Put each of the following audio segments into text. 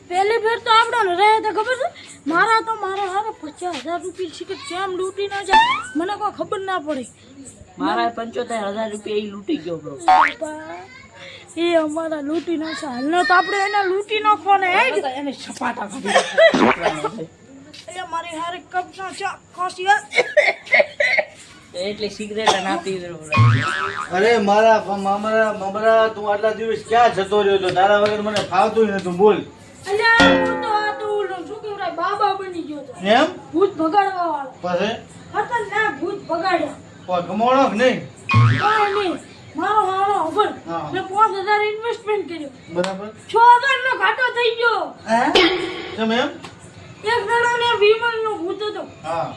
પહેલી ફેર તો આપણે રહે તો ખબર છે મારા હારે 50,000 રૂપિયા શિકત કેમ લૂંટી ના જાય મને કોઈ ખબર ના પડી મારા 75,000 રૂપિયા ઈ લૂંટી ગયો બ્રો એ અમારા લૂંટી નાખશે હાલને તો આપણે એને લૂંટી નાખો ને એને સપાટા કાઢી એ મારી હારે કબજા છે ખાસી એટલે સિગરેટ ના પી અરે મારા મામરા તું આટલા દિવસ ક્યાં જતો રહ્યો તો તારા વગર મને ફાવતું નતું બોલ અલ્યા હું તો આ તો ઓલો શું કહેવાય બાબા બની ગયો તો એમ ભૂત ભગાડવા વાળો પછી હતા ના ભૂત ભગાડ્યા કોઈ કમાણો કે નહીં કાંઈ નહીં મારો હારો ખબર હા. મેં 5,000 ઇન્વેસ્ટમેન્ટ કર્યું બરાબર 6,000 નો ઘાટો થઈ ગયો કેમ એમ એક જણાને વિમલ નો ભૂત હતો હા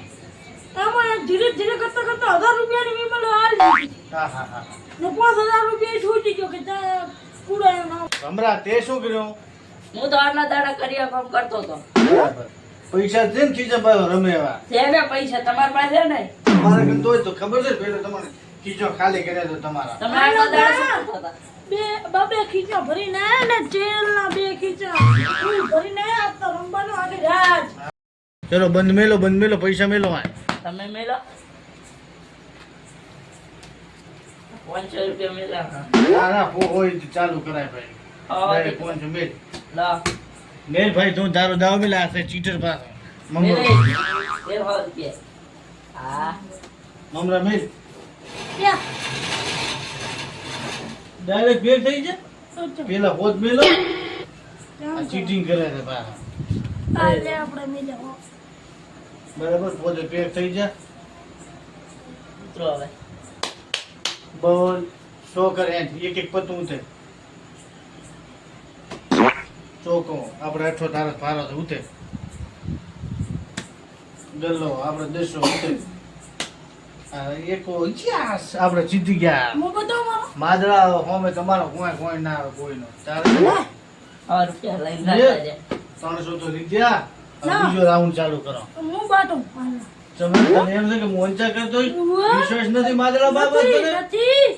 એમાં ધીરે ધીરે કરતા 1,000 રૂપિયાની વિમલ હાલ દીધી હા હા હા ને 5,000 રૂપિયા છૂટી ગયો કે પૂરા ના હમણાં તે શું કર્યું હું તો આટલા દાડા કર્યા કામ કરતો હતો બરાબર પૈસા છે ને ખીચા ભાઈ રમે એવા છે ને પૈસા તમારી પાસે ને મારે કન તોય તો ખબર છે પેલો તમને ખીચો ખાલી કર્યા તો તમારા તમે આટલા દાડા શું કરતા હતા બે ખીચા ભરીને આયા ને જેલના 2 ખીચા ભરીને આયા તો રમવાનો આગળ રાજ ચલો બંધ મેલો પૈસા મેલો આ તમે મેલો 500 રૂપિયા મેલા ના હોય તો ચાલુ કરાય ભાઈ હા, ડાયરેક્ટ ફોન છે મેલ લા મેલ ભાઈ તું તારો દાવ મેલા છે ચીટર પાસે મેલે મમરા 13,000 રૂપિયા હા મમરા મેલ ત્યાં ડાયરેક્ટ ફેર થઈ જાય તો પેલા હોત મેલો આ ત્યાં ચીટિંગ કરે છે પાછા આ લે આપણે મિલ્યા બરાબર પોતે પેક થઈ જાય ઉતરો હવે બોલ શો કરે એક પતું ઉતે ચોકો આપણે 8 તારસ ફારો છે ઉતે ગલ્લો આપણે 10 ઉતે આ એકો ઇતિહાસ આપણે જીતી ગયા મો બતાવ મારો માદરા હોમે તમારો કોઈ ના આવે કોઈનો ચાલે 100 રૂપિયા લઈને જતા છે 300 તો લીધા હવે ના. બીજો રાઉન્ડ ચાલુ કરો હું બાટું તમે તને એમ છે કે મોંચા કરતો હોય? વિશ્વાસ નથી માદરા બાબત તને નથી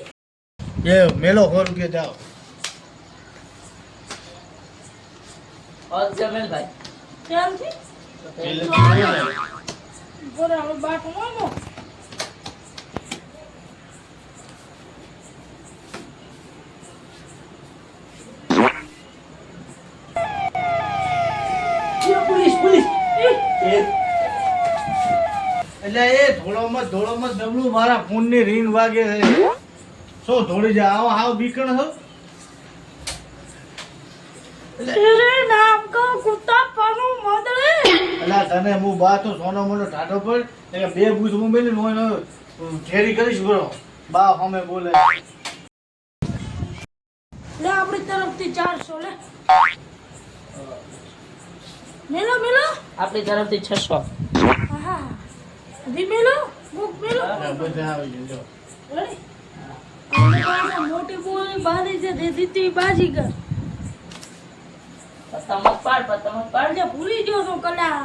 એ મેલો 100 રૂપિયા જાઓ ઓર જમેલ ભાઈ ત્યાંથી પેલે તો જોયું ને. બરાબર બાટું માંગો પોલીસ એટલે એ ધોળોમાં ડબલું મારા ફોન ની રીંગ વાગે છે શું ધોળી જાય આવો હાવ બીકણ છો તેરે નામ કા કુત્તા પાનો માદરે એટલે તને હું બા તો સોનો મોનો ટાટો પર એટલે બે બૂસ હું મેલી નો ઠેરી કરીશ બરો બા હમે બોલે લે આપણી તરફથી 400 લે મેલો આપણી તરફથી 600 આહા દી મેલો મુક મેલો બધા આવી જજો રેડી આપણે પાસે મોટી બોલી બારી છે દે દીધી બાજીગર પતંગ પાડ જે ભૂલી ગયો તો કલા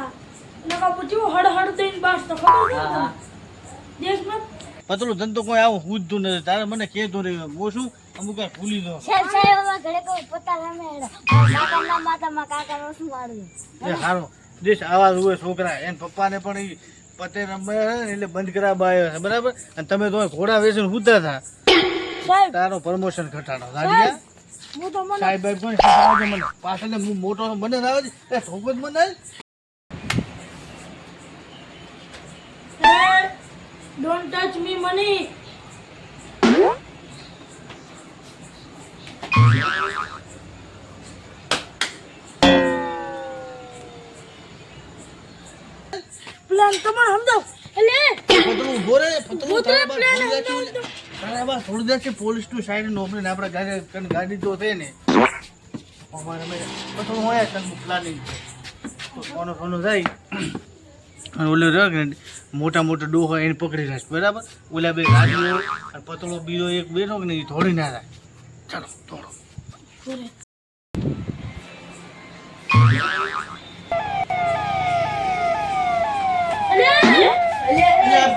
નકા પૂછ્યું હડ દઈને બાસ તો ખબર છે હા. દેશમાં પતલું તને તો કોઈ આવું પૂછતું નથી તારે મને કહેતો રહ્યો હું શું અમુક વાર ભૂલી દો એ હારો દેશ આવા હોય છોકરા એને પપ્પાને પણ ઈ પતે રમે છે ને એટલે બંધ કરાવવા આવ્યો છે બરાબર અને તમે તો ઘોડા વેચીને હુતા હતા સાહેબ તારો પ્રમોશન ઘટાડો સાડિયા હું તો મને સાહેબ ભાઈ પણ શીખવાડજો મને પાછળ હું મોટો મને આવે છે એ છોકરો જ મને don't touch me money plan તમારે સમજાવ એટલે પતલું ઉભો રે પતલું ઉભો તારા રે, બા પ્લેન થોડી સમજાવ જાતિ- તારા બા થોડી જાતિ પોલીસ ટુ સાઈડ નોકરી ને આપણે ગાડી તો છે ને અમારે પતલું હોય પ્લાનિંગ સોનો સોનો જાય અને ઓલો રહ્યો કે મોટા ડોહો એને પકડી રાખે બરાબર ઓલા બે ગાડીઓ અને પતળો બીજો એક બેનો કે નહીં થોડી ના થાય ચાલો થોડો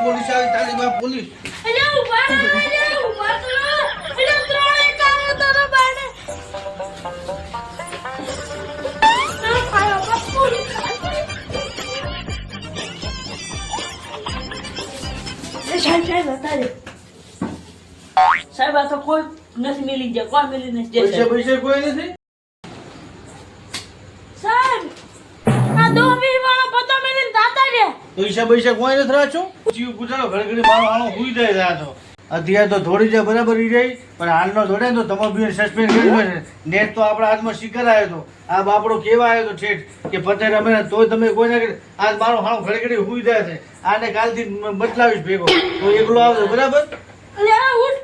પોલીસ આવી તારી બા પોલીસ અલ્યા ઉભા રહો અલ્યા ઉભા રહો અલ્યા ત્રણે કામ તારા બાને સાહેબ સાહેબ હતા રે. સાહેબ આ તો કોઈ નથી મિલી ગયા, કોઈ મિલી નથી ગયા પૈસા સાહેબ. પૈસા કોઈ નથી. સાહેબ આ 2-20 વાળા પતા મેલીને દાતા રે. પૈસા પૈસા કોઈ નથી રાખ્યો. જીવ પૂછાડો ઘડી ઘડી મારો આણો હુઈ જાય રાતો. અત્યારે તો થોડી જાય બરાબર ઈ જાય, પણ હાલનો થોડે ને તો તમારે બી સસ્પેન્ડ કર્યું છે. નેટ તો આપણા હાથમાં શિકાર આવ્યો હતો. આ બાપડો કેવા આવ્યો તો ઠેઠ કે પતે રમે ને તોય તમે કોઈ ના કરી. આજ મારો હાણો ઘડી ઘડી હુઈ જાય છે. આને કાલથી બદલાવીશ ભેગો તો એકલો આવશે બરાબર. અલે આ ઉઠ.